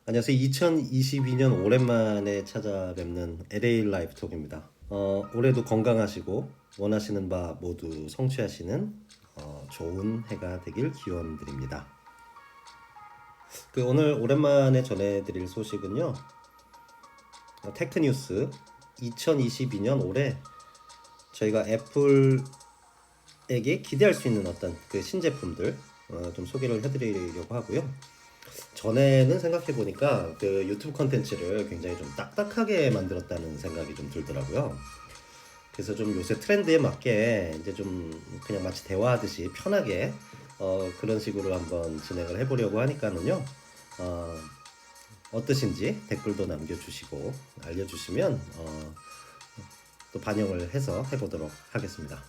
안녕하세요. 2022년 오랜만에 찾아뵙는 LA 라이프톡입니다. 올해도 건강하시고 원하시는 바 모두 성취하시는 좋은 해가 되길 기원드립니다. 오늘 오랜만에 전해드릴 소식은요. 테크뉴스 2022년 올해 저희가 애플에게 기대할 수 있는 어떤 그 신제품들 좀 소개를 해드리려고 하고요. 전에는 생각해 보니까 그 유튜브 컨텐츠를 굉장히 좀 딱딱하게 만들었다는 생각이 좀 들더라고요. 그래서 좀 요새 트렌드에 맞게 이제 좀 그냥 마치 대화하듯이 편하게 그런 식으로 한번 진행을 해보려고 하니까는요. 어, 어떠신지 댓글도 남겨주시고 알려주시면 또 반영을 해서 해보도록 하겠습니다.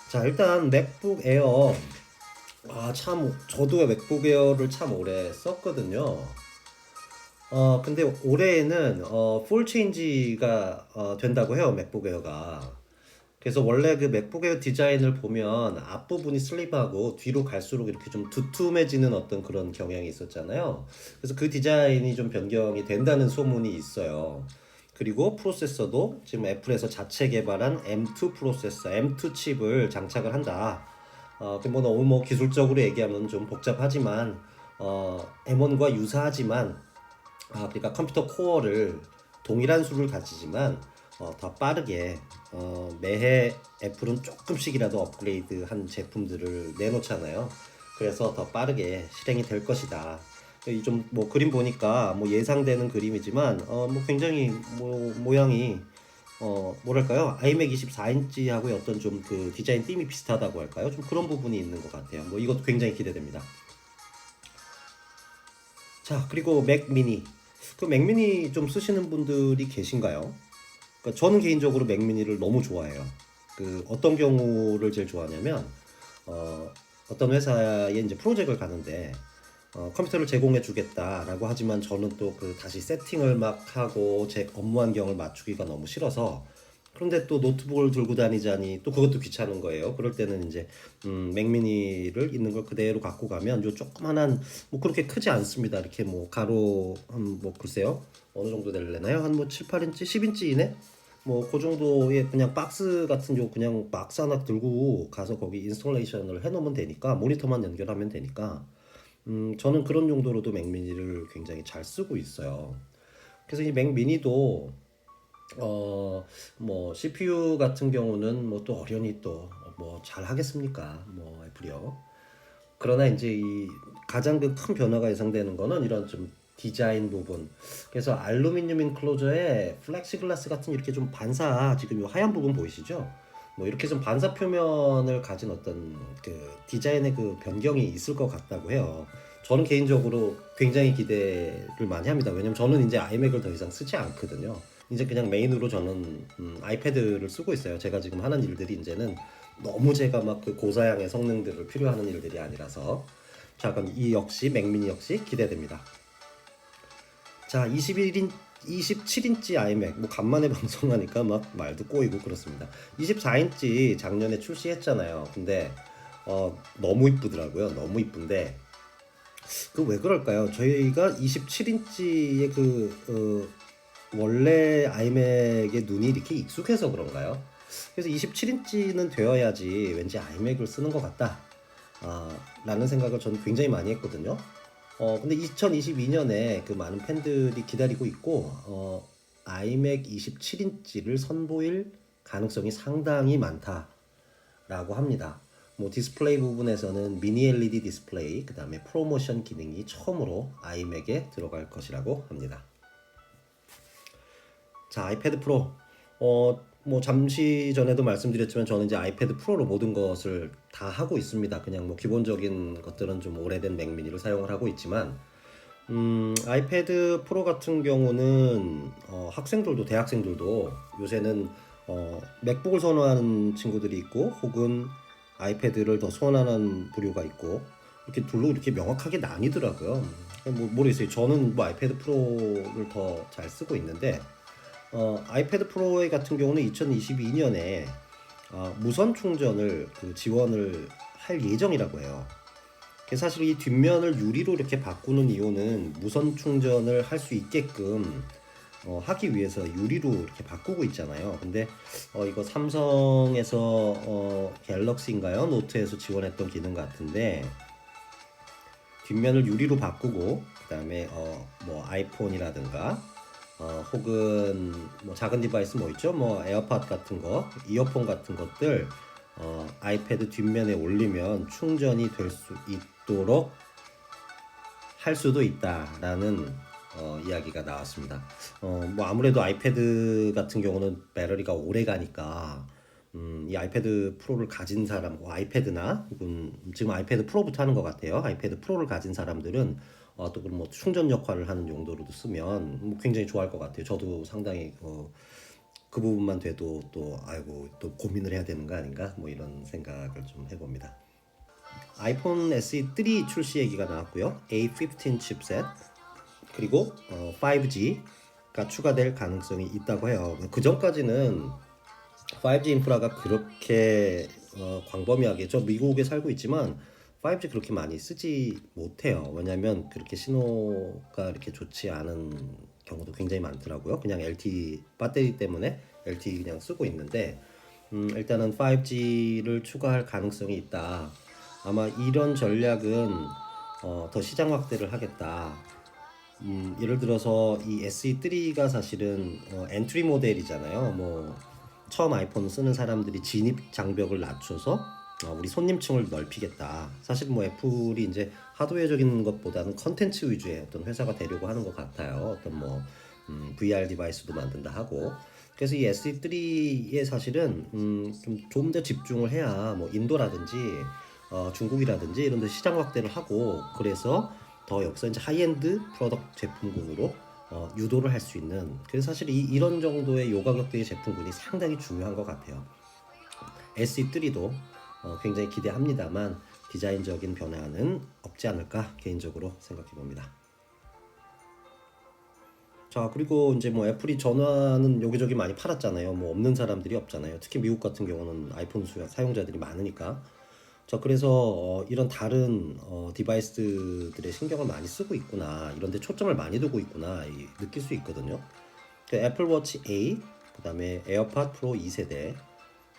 자, 일단 맥북 에어 참 저도 맥북 에어를 참 오래 썼거든요. 근데 올해에는 풀 체인지가 된다고 해요, 맥북 에어가. 그래서 원래 그 맥북 에어 디자인을 보면 앞부분이 슬립하고 뒤로 갈수록 이렇게 좀 두툼해지는 어떤 그런 경향이 있었잖아요. 그래서 그 디자인이 좀 변경이 된다는 소문이 있어요. 그리고 프로세서도 지금 애플에서 자체 개발한 M2 프로세서, M2 칩을 장착을 한다. 뭐 너무 뭐 기술적으로 얘기하면 좀 복잡하지만 M1과 유사하지만 그러니까 컴퓨터 코어를 동일한 수를 가지지만 더 빠르게 매해 애플은 조금씩이라도 업그레이드한 제품들을 내놓잖아요. 그래서 더 빠르게 실행이 될 것이다. 이 좀 뭐 그림 보니까 뭐 예상되는 그림이지만 뭐 굉장히 뭐 모양이 뭐랄까요, 아이맥 24인치하고의 어떤 좀 그 디자인 띠이 비슷하다고 할까요? 좀 그런 부분이 있는 것 같아요. 뭐 이것도 굉장히 기대됩니다. 자, 그리고 맥 미니. 그 맥 미니 좀 쓰시는 분들이 계신가요? 그러니까 저는 개인적으로 맥 미니를 너무 좋아해요. 그 어떤 경우를 제일 좋아하냐면 어떤 회사에 이제 프로젝트를 가는데 컴퓨터를 제공해 주겠다라고 하지만 저는 또 그 다시 세팅을 막 하고 제 업무 환경을 맞추기가 너무 싫어서, 그런데 또 노트북을 들고 다니자니 또 그것도 귀찮은 거예요. 그럴 때는 이제 맥미니를 있는 걸 그대로 갖고 가면 요 조그만한, 뭐 그렇게 크지 않습니다. 이렇게 뭐 가로 한 뭐 글쎄요 어느 정도 될래나요? 한 뭐 7, 8인치, 10인치 이내? 뭐 그 정도의 그냥 박스 같은 요 그냥 박스 하나 들고 가서 거기 인스톨레이션을 해놓으면 되니까, 모니터만 연결하면 되니까 저는 그런 용도로도 맥미니를 굉장히 잘 쓰고 있어요. 그래서 이 맥미니도 뭐 CPU 같은 경우는 뭐 또 어련히 또 뭐 잘 하겠습니까? 뭐 애플이요. 그러나 이제 이 가장 그 큰 변화가 예상되는 거는 이런 좀 디자인 부분. 그래서 알루미늄 인클로저에 플렉시 글라스 같은 이렇게 좀 반사, 지금 이 하얀 부분 보이시죠? 뭐 이렇게 좀 반사 표면을 가진 어떤 그 디자인의 그 변경이 있을 것 같다고 해요. 저는 개인적으로 굉장히 기대를 많이 합니다. 왜냐면 저는 이제 아이맥을 더 이상 쓰지 않거든요. 이제 그냥 메인으로 저는 아이패드를 쓰고 있어요. 제가 지금 하는 일들이 이제는 너무 제가 막 그 고사양의 성능들을 필요하는 일들이 아니라서. 자, 그럼 이 역시 맥미니 역시 기대됩니다. 자, 27인치 아이맥, 뭐 간만에 방송하니까 막 말도 꼬이고 그렇습니다. 24인치 작년에 출시했잖아요. 근데 너무 이쁘더라고요. 너무 이쁜데 그 왜 그럴까요? 저희가 27인치의 원래 아이맥의 눈이 이렇게 익숙해서 그런가요? 그래서 27인치는 되어야지 왠지 아이맥을 쓰는 것 같다. 라는 생각을 저는 굉장히 많이 했거든요. 근데 2022년에 그 많은 팬들이 기다리고 있고, 아이맥 27인치를 선보일 가능성이 상당히 많다라고 합니다. 뭐 디스플레이 부분에서는 미니 LED 디스플레이, 그 다음에 프로모션 기능이 처음으로 아이맥에 들어갈 것이라고 합니다. 자, 아이패드 프로. 뭐 잠시 전에도 말씀드렸지만 저는 이제 아이패드 프로로 모든 것을 다 하고 있습니다. 그냥 뭐 기본적인 것들은 좀 오래된 맥미니를 사용을 하고 있지만, 아이패드 프로 같은 경우는 학생들도 대학생들도 요새는 맥북을 선호하는 친구들이 있고, 혹은 아이패드를 더 선호하는 부류가 있고, 이렇게 둘로 이렇게 명확하게 나뉘더라고요. 뭐 모르겠어요. 저는 뭐 아이패드 프로를 더 잘 쓰고 있는데, 아이패드 프로 같은 경우는 2022년에 무선 충전을 그 지원을 할 예정이라고 해요. 사실 이 뒷면을 유리로 이렇게 바꾸는 이유는 무선 충전을 할 수 있게끔 하기 위해서 유리로 이렇게 바꾸고 있잖아요. 근데 이거 삼성에서 갤럭시인가요? 노트에서 지원했던 기능 같은데 뒷면을 유리로 바꾸고 그다음에 뭐 아이폰이라든가 혹은 뭐 작은 디바이스 뭐 있죠? 뭐 에어팟 같은 거, 이어폰 같은 것들 아이패드 뒷면에 올리면 충전이 될 수 있도록 할 수도 있다라는 이야기가 나왔습니다. 뭐 아무래도 아이패드 같은 경우는 배터리가 오래 가니까 이 아이패드 프로를 가진 사람, 아이패드나 혹은 지금 아이패드 프로부터 하는 것 같아요. 아이패드 프로를 가진 사람들은 또 그럼 뭐 충전 역할을 하는 용도로도 쓰면 뭐 굉장히 좋아할 것 같아요. 저도 상당히 그 부분만 돼도 또 아이고 또 고민을 해야 되는 거 아닌가 뭐 이런 생각을 좀 해봅니다. 아이폰 SE3 출시 얘기가 나왔고요. A15 칩셋 그리고 5G가 추가될 가능성이 있다고 해요. 그 전까지는 5G 인프라가 그렇게 광범위하게 저 미국에 살고 있지만 5G 그렇게 많이 쓰지 못해요. 왜냐하면 그렇게 신호가 이렇게 좋지 않은 경우도 굉장히 많더라고요. 그냥 LTE 배터리 때문에 LTE 그냥 쓰고 있는데 일단은 5G를 추가할 가능성이 있다. 아마 이런 전략은 더 시장 확대를 하겠다. 예를 들어서 이 SE3가 사실은 엔트리 모델이잖아요. 뭐 처음 아이폰 쓰는 사람들이 진입 장벽을 낮춰서 우리 손님층을 넓히겠다. 사실 뭐 애플이 이제 하드웨어적인 것보다는 컨텐츠 위주의 어떤 회사가 되려고 하는 것 같아요. 어떤 뭐 VR 디바이스도 만든다 하고. 그래서 이 SE3에 사실은 좀 더 집중을 해야 뭐 인도라든지 중국이라든지 이런 데 시장 확대를 하고 그래서 더 여기서 이제 하이엔드 프로덕트 제품군으로 유도를 할 수 있는 그래서 사실 이런 정도의 요가격대의 제품군이 상당히 중요한 것 같아요. SE3도 굉장히 기대합니다만 디자인적인 변화는 없지 않을까 개인적으로 생각해 봅니다. 자 그리고 이제 뭐 애플이 전화는 여기저기 많이 팔았잖아요. 뭐 없는 사람들이 없잖아요. 특히 미국 같은 경우는 아이폰 사용자들이 많으니까. 자 그래서 이런 다른 디바이스들의 신경을 많이 쓰고 있구나 이런 데 초점을 많이 두고 있구나 느낄 수 있거든요. 그 애플워치 8 그다음에 에어팟 프로 2세대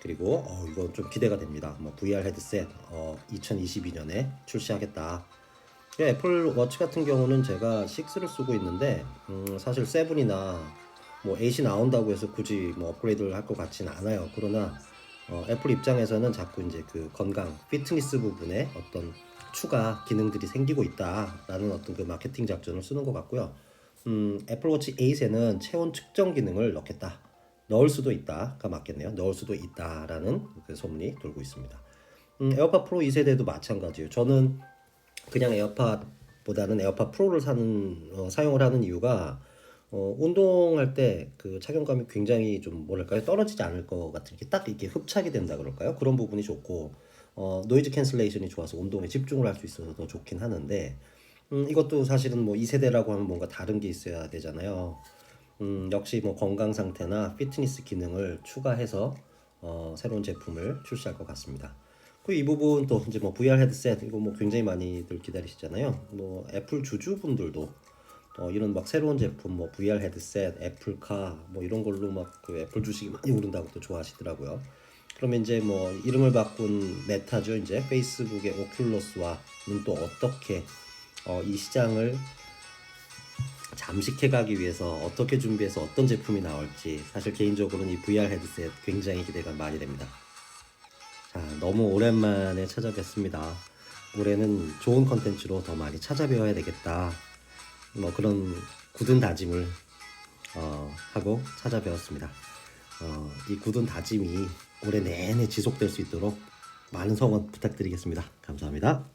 그리고 이건 좀 기대가 됩니다. 뭐 VR 헤드셋 2022년에 출시하겠다. 애플워치 같은 경우는 제가 6를 쓰고 있는데 사실 7이나 뭐 8이 나온다고 해서 굳이 뭐 업그레이드를 할 것 같지는 않아요. 그러나 애플 입장에서는 자꾸 이제 그 건강, 피트니스 부분에 어떤 추가 기능들이 생기고 있다라는 어떤 그 마케팅 작전을 쓰는 것 같고요. 애플워치 8에는 체온 측정 기능을 넣겠다. 넣을 수도 있다가 맞겠네요. 넣을 수도 있다라는 그 소문이 돌고 있습니다. 에어팟 프로 2세대도 마찬가지예요. 저는 그냥 에어팟보다는 에어팟 프로를 사용을 하는 이유가 운동할 때 그 착용감이 굉장히 좀 뭐랄까요 떨어지지 않을 것 같은 게 딱 이렇게 흡착이 된다 그럴까요? 그런 부분이 좋고 노이즈 캔슬레이션이 좋아서 운동에 집중을 할 수 있어서 더 좋긴 하는데 이것도 사실은 뭐 2세대라고 하면 뭔가 다른 게 있어야 되잖아요. 역시 뭐 건강 상태나 피트니스 기능을 추가해서 새로운 제품을 출시할 것 같습니다. 그 이 부분 또 이제 뭐 VR 헤드셋 이거 뭐 굉장히 많이들 기다리시잖아요. 뭐 애플 주주분들도 이런 막 새로운 제품 뭐 VR 헤드셋, 애플카 뭐 이런 걸로 막 그 애플 주식이 많이 오른다고 또 좋아하시더라고요. 그러면 이제 뭐 이름을 바꾼 메타죠. 이제 페이스북의 오큘러스와는 또 어떻게 이 시장을 잠식해 가기 위해서 어떻게 준비해서 어떤 제품이 나올지 사실 개인적으로는 이 VR 헤드셋 굉장히 기대가 많이 됩니다. 자, 너무 오랜만에 찾아뵙습니다. 올해는 좋은 컨텐츠로 더 많이 찾아뵈어야 되겠다. 뭐 그런 굳은 다짐을 하고 찾아뵈었습니다. 이 굳은 다짐이 올해 내내 지속될 수 있도록 많은 성원 부탁드리겠습니다. 감사합니다.